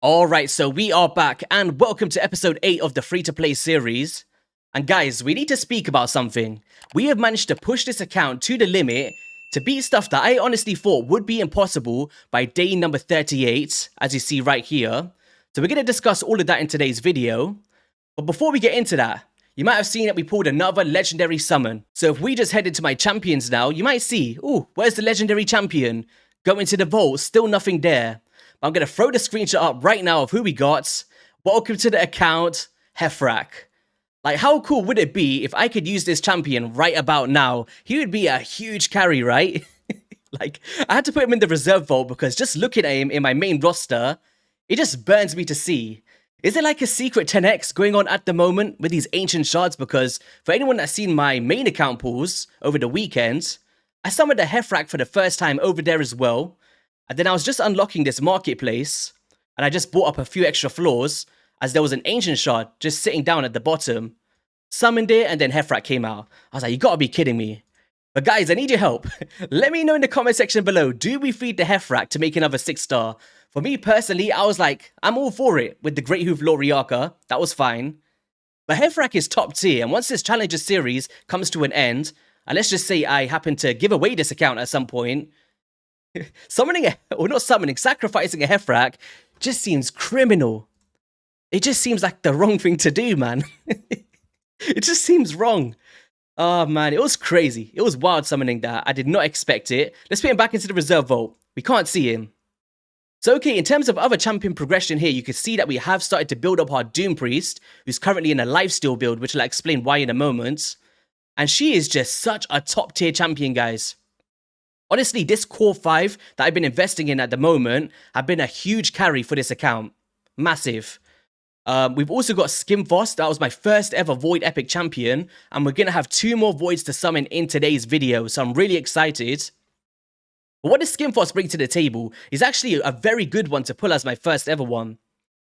Alright, so we are back, and welcome to episode 8 of the free-to-play series. And guys, we need to speak about something. We have managed to push this account to the limit to beat stuff that I honestly thought would be impossible by day number 38, as you see right here. So we're going to discuss all of that in today's video. But before we get into that, you might have seen that we pulled another legendary summon. So if we just head into my champions now, you might see, ooh, where's the legendary champion? Go into the vault, still nothing there. I'm going to throw the screenshot up right now of who we got. Welcome to the account, Hefrak. Like, how cool would it be if I could use this champion right about now? He would be a huge carry, right? Like, I had to put him in the reserve vault because just looking at him in my main roster, it just burns me to see. Is there like a secret 10x going on at the moment with these Ancient Shards? Because for anyone that's seen my main account pulls over the weekend, I summoned a Hefrak for the first time over there as well. And then I was just unlocking this marketplace, and I just bought up a few extra floors, as there was an Ancient Shard just sitting down at the bottom. Summoned it, and then Hefrak came out. I was like, you gotta be kidding me. But guys, I need your help. Let me know in the comment section below, do we feed the Hefrak to make another 6-star? For me personally, I was like, I'm all for it with the Great Hoof Loriaka. That was fine. But Hefrak is top tier, and once this Challenger series comes to an end, and let's just say I happen to give away this account at some point, sacrificing a Hefrak just seems criminal. It just seems like the wrong thing to do, man. It just seems wrong. Oh, man, it was crazy. It was wild summoning that. I did not expect it. Let's put him back into the reserve vault. We can't see him. So, okay, in terms of other champion progression here, you can see that we have started to build up our Doom Priest, who's currently in a lifesteal build, which I'll explain why in a moment. And she is just such a top-tier champion, guys. Honestly, this core 5 that I've been investing in at the moment have been a huge carry for this account. Massive. We've also got Skimfoss. That was my first ever Void Epic champion. And we're going to have 2 more Voids to summon in today's video. So I'm really excited. But what does Skimfoss bring to the table is actually a very good one to pull as my first ever one.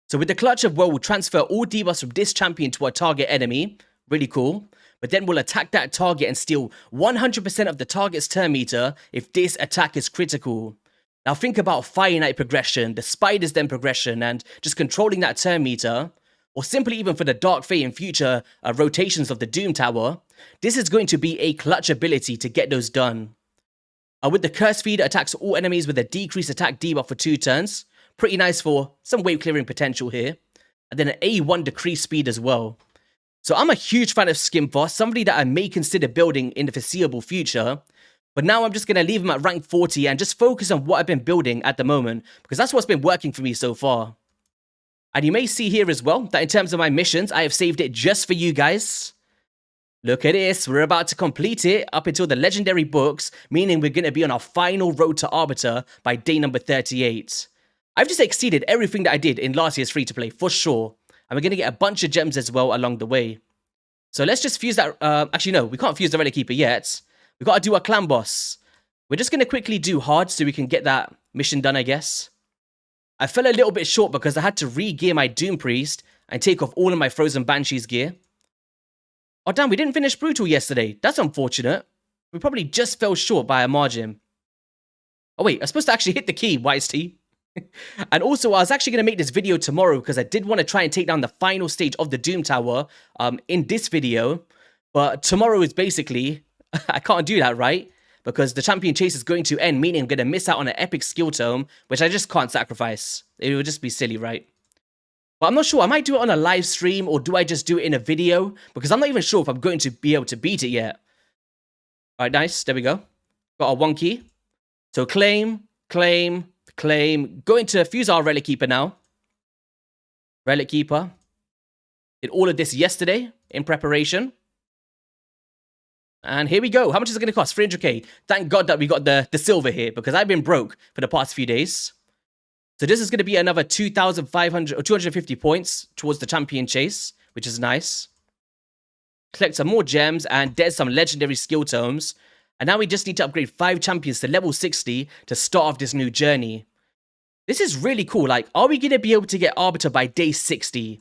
So with the Clutch of Woe, we'll transfer all debuffs from this champion to our target enemy. Really cool. But then we'll attack that target and steal 100% of the target's turn meter if this attack is critical. Now think about Fire Knight progression, the Spider's Den progression, and just controlling that turn meter, or simply even for the Dark Fate in future rotations of the Doom Tower. This is going to be a clutch ability to get those done. With the Curse Feeder, attacks all enemies with a decreased attack debuff for 2 turns. Pretty nice for some wave clearing potential here. And then an A1 decreased speed as well. So I'm a huge fan of Skimfoss, somebody that I may consider building in the foreseeable future. But now I'm just going to leave him at rank 40 and just focus on what I've been building at the moment, because that's what's been working for me so far. And you may see here as well that in terms of my missions, I have saved it just for you guys. Look at this, we're about to complete it up until the legendary books, meaning we're going to be on our final road to Arbiter by day number 38. I've just exceeded everything that I did in last year's free-to-play, for sure. And we're going to get a bunch of gems as well along the way. So let's just fuse that. Actually, no, we can't fuse the Relic Keeper yet. We've got to do our clan boss. We're just going to quickly do hard so we can get that mission done, I guess. I fell a little bit short because I had to re-gear my Doom Priest and take off all of my Frozen Banshees gear. Oh, damn, we didn't finish Brutal yesterday. That's unfortunate. We probably just fell short by a margin. Oh, wait, I'm supposed to actually hit the key, Wise T. And also, I was actually going to make this video tomorrow because I did want to try and take down the final stage of the Doom Tower in this video. But tomorrow is basically, I can't do that, right? Because the champion chase is going to end, meaning I'm going to miss out on an epic skill tome, which I just can't sacrifice. It would just be silly, right? But I'm not sure. I might do it on a live stream, or do I just do it in a video? Because I'm not even sure if I'm going to be able to beat it yet. All right, nice. There we go. Got our 1 key. So claim. Going to fuse our Relic Keeper now. Relic Keeper. Did all of this yesterday in preparation. And here we go. How much is it going to cost? 300k. Thank God that we got the silver here, because I've been broke for the past few days. So this is going to be another 2,500 or 250 points towards the champion chase, which is nice. Collect some more gems, and there's some legendary skill tomes. And now we just need to upgrade 5 champions to level 60 to start off this new journey. This is really cool. Like, are we going to be able to get Arbiter by day 60?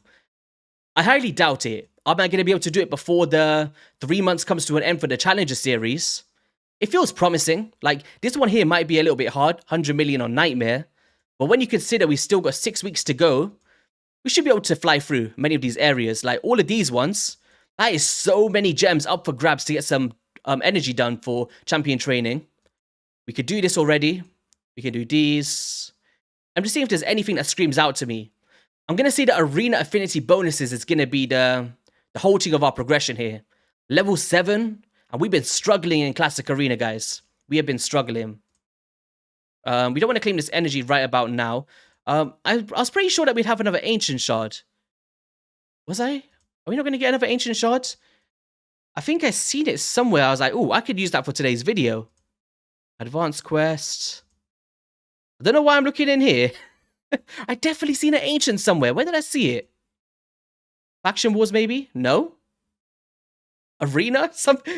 I highly doubt it. Am I going to be able to do it before the 3 months comes to an end for the Challenger series? It feels promising. Like, this one here might be a little bit hard. 100 million on Nightmare. But when you consider we still got 6 weeks to go, we should be able to fly through many of these areas. Like all of these ones, that is so many gems up for grabs to get some energy done for champion training. We could do this already. We can do these. I'm just seeing if there's anything that screams out to me. I'm going to say that arena affinity bonuses is going to be the whole thing of our progression here. Level 7, and we've been struggling in Classic Arena, guys. We have been struggling. We don't want to claim this energy right about now. I was pretty sure that we'd have another Ancient Shard. Was I? Are we not going to get another Ancient Shard? I think I seen it somewhere. I was like, oh, I could use that for today's video. Advanced quest. I don't know why I'm looking in here. I definitely seen an Ancient somewhere. Where did I see it? Faction Wars, maybe? No? Arena?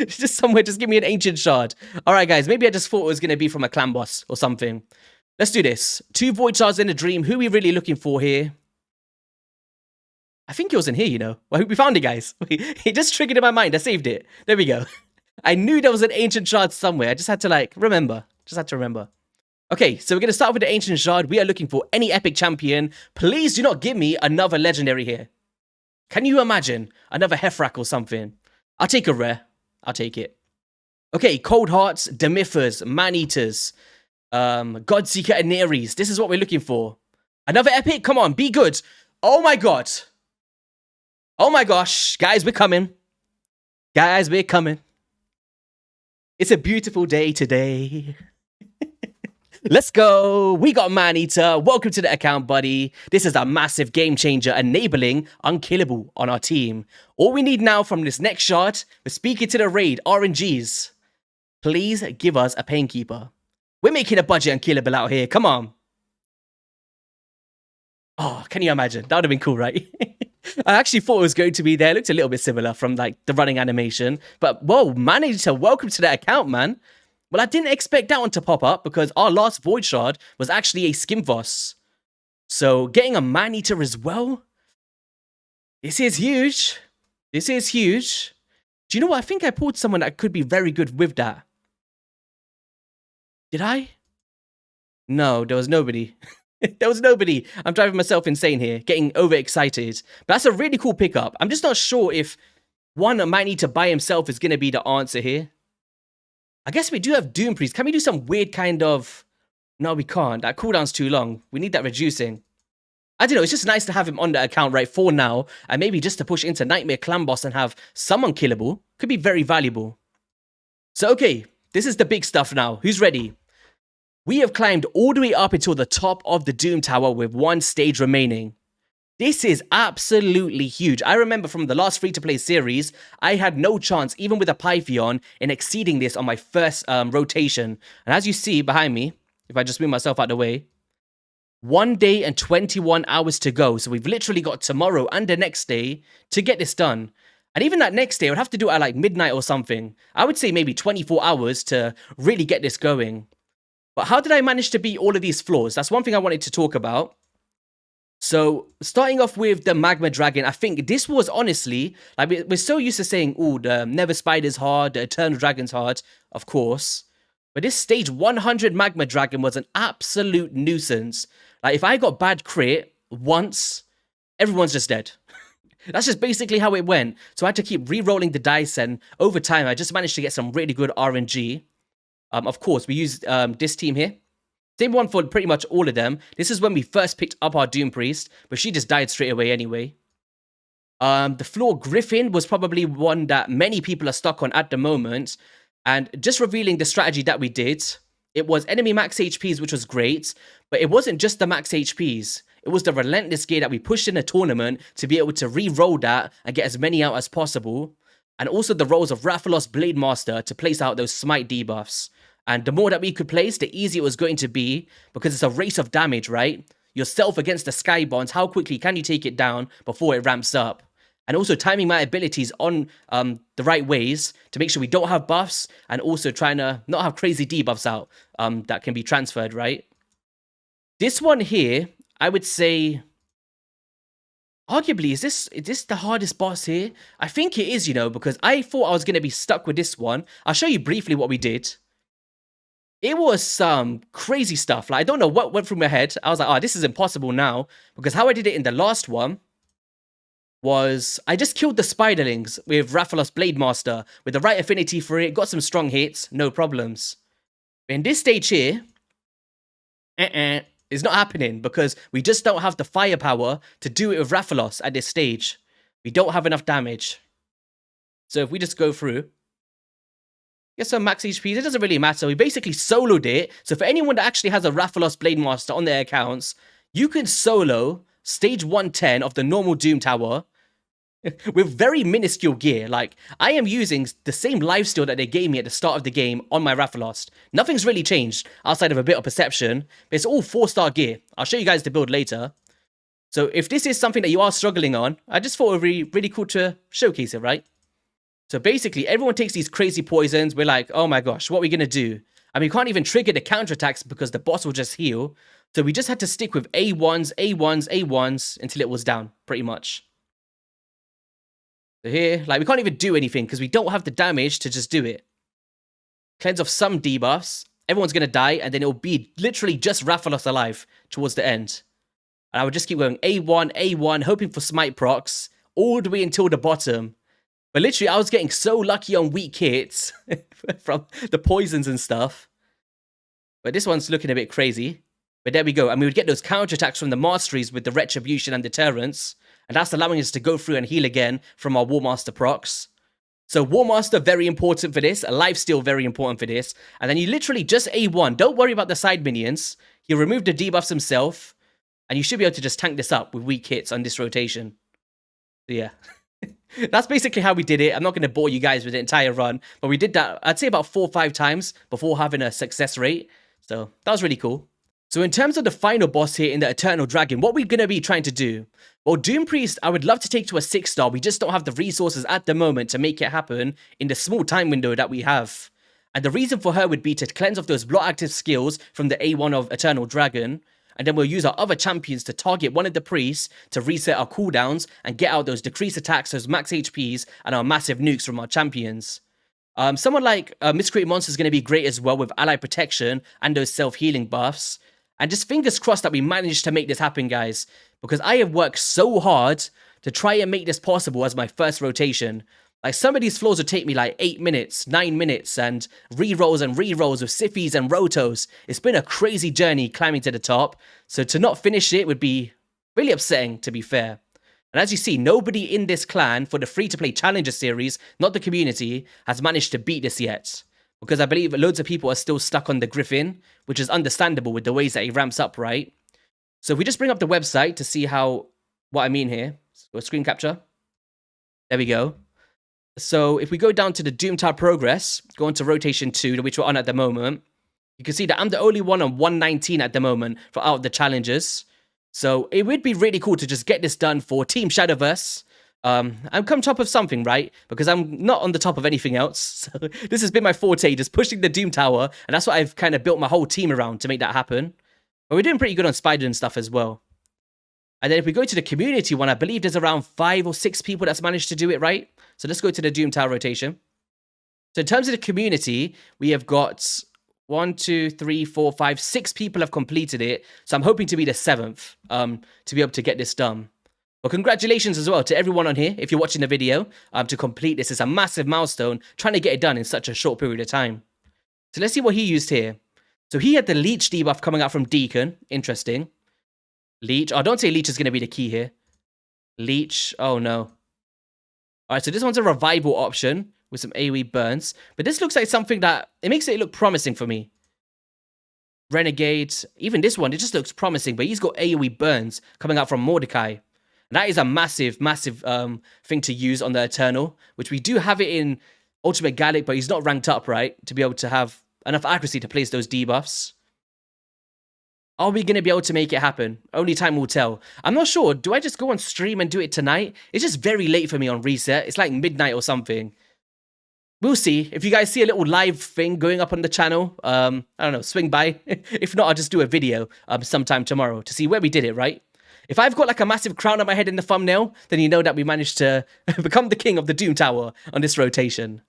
Just somewhere, just give me an Ancient Shard. Alright, guys, maybe I just thought it was going to be from a clan boss or something. Let's do this. 2 Void Shards in a dream. Who are we really looking for here? I think it was in here, you know. Well, we found it, guys. It just triggered in my mind. I saved it. There we go. I knew there was an Ancient Shard somewhere. I just had to, like, remember. Just had to remember. Okay, so we're going to start with the Ancient Shard. We are looking for any epic champion. Please do not give me another legendary here. Can you imagine? Another Hefrak or something. I'll take a rare. I'll take it. Okay, Cold Hearts, Demythers, Man-Eaters, Godseeker, and Neres. This is what we're looking for. Another epic? Come on, be good. Oh my god. Oh my gosh. Guys, we're coming. Guys, we're coming. It's a beautiful day today. Let's go. We got Man-Eater. Welcome to the account, buddy. This is a massive game changer, enabling Unkillable on our team. All we need now from this next shard, we're speaking to the raid, RNGs. Please give us a Painkeeper. We're making a budget Unkillable out here. Come on. Oh, can you imagine? That would have been cool, right? I actually thought it was going to be there. It looked a little bit similar from like the running animation. But whoa, Man-Eater, welcome to the account, man. Well, I didn't expect that one to pop up because our last Void Shard was actually a Skimvoss. So getting a Man-Eater as well? This is huge. This is huge. Do you know what? I think I pulled someone that could be very good with that. Did I? No, there was nobody. There was nobody. I'm driving myself insane here, getting overexcited. But that's a really cool pickup. I'm just not sure if one Man-Eater by himself is going to be the answer here. I guess we do have Doom Priest. Can we do some weird kind of... No, we can't. That cooldown's too long. We need that reducing. I don't know. It's just nice to have him on the account right for now. And maybe just to push into Nightmare Clan Boss and have someone killable could be very valuable. So, okay. This is the big stuff now. Who's ready? We have climbed all the way up until the top of the Doom Tower with one stage remaining. This is absolutely huge. I remember from the last free-to-play series, I had no chance, even with a Pythion, in exceeding this on my first rotation. And as you see behind me, if I just move myself out of the way, 1 day and 21 hours to go. So we've literally got tomorrow and the next day to get this done. And even that next day, I would have to do it at like midnight or something. I would say maybe 24 hours to really get this going. But how did I manage to beat all of these floors? That's one thing I wanted to talk about. So, starting off with the Magma Dragon, I think this was honestly, like, we're so used to saying, oh, the Nether Spider's hard, the Eternal Dragon's hard, of course. But this stage 100 Magma Dragon was an absolute nuisance. Like, if I got bad crit once, everyone's just dead. That's just basically how it went. So I had to keep re-rolling the dice, and over time, I just managed to get some really good RNG. Of course, we used this team here. Same one for pretty much all of them. This is when we first picked up our Doom Priest, but she just died straight away anyway. The Floor Griffin was probably one that many people are stuck on at the moment. And just revealing the strategy that we did, it was enemy max HPs, which was great, but it wasn't just the max HPs. It was the relentless gear that we pushed in a tournament to be able to re-roll that and get as many out as possible. And also the rolls of Rathalos Blade Master to place out those smite debuffs. And the more that we could place, the easier it was going to be, because it's a race of damage, right? Yourself against the Sky Bonds, how quickly can you take it down before it ramps up? And also timing my abilities on the right ways to make sure we don't have buffs, and also trying to not have crazy debuffs out that can be transferred, right? This one here, I would say, arguably, is this the hardest boss here? I think it is, you know, because I thought I was going to be stuck with this one. I'll show you briefly what we did. It was some crazy stuff. Like, I don't know what went through my head. I was like, oh, this is impossible now. Because how I did it in the last one was I just killed the spiderlings with Rathalos Blade Master with the right affinity for it, got some strong hits, no problems. In this stage here, it's not happening because we just don't have the firepower to do it with Rathalos at this stage. We don't have enough damage. So if we just go through, get some max HP, it doesn't really matter. We basically soloed it. So for anyone that actually has a Rathalos Blade Master on their accounts, you can solo stage 110 of the normal Doom Tower with very minuscule gear. Like, I am using the same lifesteal that they gave me at the start of the game on my Rathalos. Nothing's really changed outside of a bit of perception, but it's all 4-star gear. I'll show you guys the build later. So if this is something that you are struggling on, I just thought it would be really cool to showcase it, right? So basically, everyone takes these crazy poisons. We're like, oh my gosh, what are we going to do? I mean, we can't even trigger the counterattacks because the boss will just heal. So we just had to stick with A1s, A1s, A1s until it was down, pretty much. So here, like, we can't even do anything because we don't have the damage to just do it. Cleanse off some debuffs. Everyone's going to die, and then it'll be literally just Rathalos alive towards the end. And I would just keep going A1, A1, hoping for smite procs all the way until the bottom. But literally, I was getting so lucky on weak hits from the poisons and stuff. But this one's looking a bit crazy. But there we go. And we would get those counterattacks from the masteries with the Retribution and Deterrence. And that's allowing us to go through and heal again from our War Master procs. So War Master, very important for this. Lifesteal, very important for this. And then you literally just A1. Don't worry about the side minions. He'll remove the debuffs himself. And you should be able to just tank this up with weak hits on this rotation. So yeah. That's basically how we did it. I'm not going to bore you guys with the entire run, but we did that, I'd say, about 4 or 5 times before having a success rate. So that was really cool. So in terms of the final boss here in the Eternal Dragon, what we're going to be trying to do? Well, Doom Priest, I would love to take to a 6-star. We just don't have the resources at the moment to make it happen in the small time window that we have. And the reason for her would be to cleanse off those blot active skills from the A1 of Eternal Dragon. And then we'll use our other champions to target one of the priests to reset our cooldowns and get out those decreased attacks, those max HPs, and our massive nukes from our champions. Someone like Miscreate Monster is going to be great as well with ally protection and those self-healing buffs. And just fingers crossed that we manage to make this happen, guys. Because I have worked so hard to try and make this possible as my first rotation. Like, some of these floors would take me like 8 minutes, 9 minutes, and rerolls with Siffies and Rotos. It's been a crazy journey climbing to the top, so to not finish it would be really upsetting, to be fair. And as you see, nobody in this clan for the free-to-play Challenger series, not the community, has managed to beat this yet. Because I believe loads of people are still stuck on the Griffin, which is understandable with the ways that he ramps up, right? So if we just bring up the website to see what I mean here. So screen capture. There we go. So if we go down to the Doom Tower progress, go into rotation 2, which we're on at the moment, you can see that I'm the only one on 119 at the moment for out of the challenges. So it would be really cool to just get this done for Team Shadowverse. I'm come top of something, right? Because I'm not on the top of anything else. So this has been my forte, just pushing the Doom Tower, and that's what I've kind of built my whole team around to make that happen. But we're doing pretty good on Spider and stuff as well. And then if we go to the community one, I believe there's around 5 or 6 people that's managed to do it, right? So let's go to the Doom Tower rotation. So in terms of the community, we have got 1, 2, 3, 4, 5, 6 people have completed it. So I'm hoping to be the 7th to be able to get this done. Well, congratulations as well to everyone on here, if you're watching the video, to complete this. It's a massive milestone, trying to get it done in such a short period of time. So let's see what he used here. So he had the Leech debuff coming out from Deacon. Interesting. Leech. Oh, don't say Leech is going to be the key here. Leech. Oh, no. All right, so this one's a revival option with some AoE burns. But this looks like something that, it makes it look promising for me. Renegade. Even this one, it just looks promising. But he's got AoE burns coming out from Mordecai. And that is a massive, massive thing to use on the Eternal. Which we do have it in Ultimate Gallic, but he's not ranked up, right? To be able to have enough accuracy to place those debuffs. Are we going to be able to make it happen? Only time will tell. I'm not sure. Do I just go on stream and do it tonight? It's just very late for me on reset. It's like midnight or something. We'll see. If you guys see a little live thing going up on the channel, I don't know, swing by. If not, I'll just do a video sometime tomorrow to see where we did it, right? If I've got like a massive crown on my head in the thumbnail, then you know that we managed to become the king of the Doom Tower on this rotation.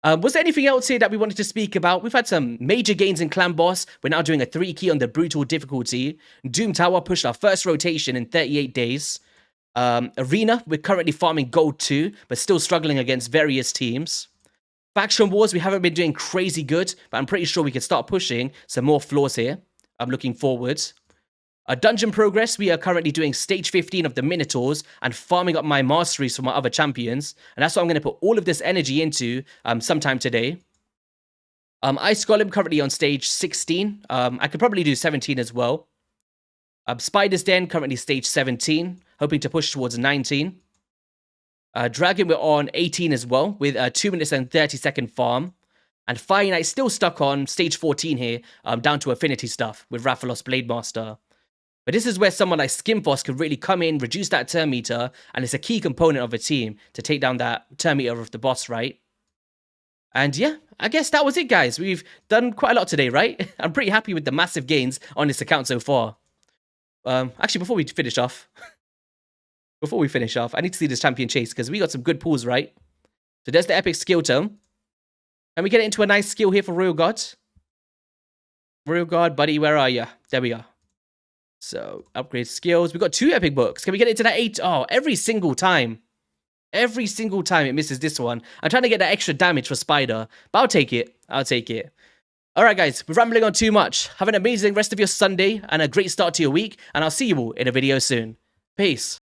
Was there anything else here that we wanted to speak about? We've had some major gains in Clan Boss. We're now doing a 3 key on the Brutal difficulty. Doom Tower pushed our first rotation in 38 days. Arena, we're currently farming Gold 2, but still struggling against various teams. Faction Wars, we haven't been doing crazy good, but I'm pretty sure we can start pushing some more floors here. I'm looking forward. Dungeon Progress, we are currently doing stage 15 of the Minotaurs and farming up my masteries for my other champions. And that's what I'm going to put all of this energy into sometime today. Ice Golem currently on stage 16. I could probably do 17 as well. Spider's Den currently stage 17, hoping to push towards 19. Dragon, we're on 18 as well, with a 2 minutes and 30-second farm. And Fire Knight still stuck on stage 14 here, down to affinity stuff with Rathalos Blademaster. But this is where someone like Skimfoss could really come in, reduce that turn meter, and it's a key component of a team to take down that turn meter of the boss, right? And yeah, I guess that was it, guys. We've done quite a lot today, right? I'm pretty happy with the massive gains on this account so far. Actually, before we finish off, I need to see this champion chase, because we got some good pulls, right? So there's the epic skill tome. And we get into a nice skill here for Royal God. Royal God, buddy, where are you? There we are. So, upgrade skills. We've got 2 epic books. Can we get into that 8? Oh, every single time. Every single time it misses this one. I'm trying to get that extra damage for Spider. But I'll take it. I'll take it. Alright, guys. We're rambling on too much. Have an amazing rest of your Sunday and a great start to your week. And I'll see you all in a video soon. Peace.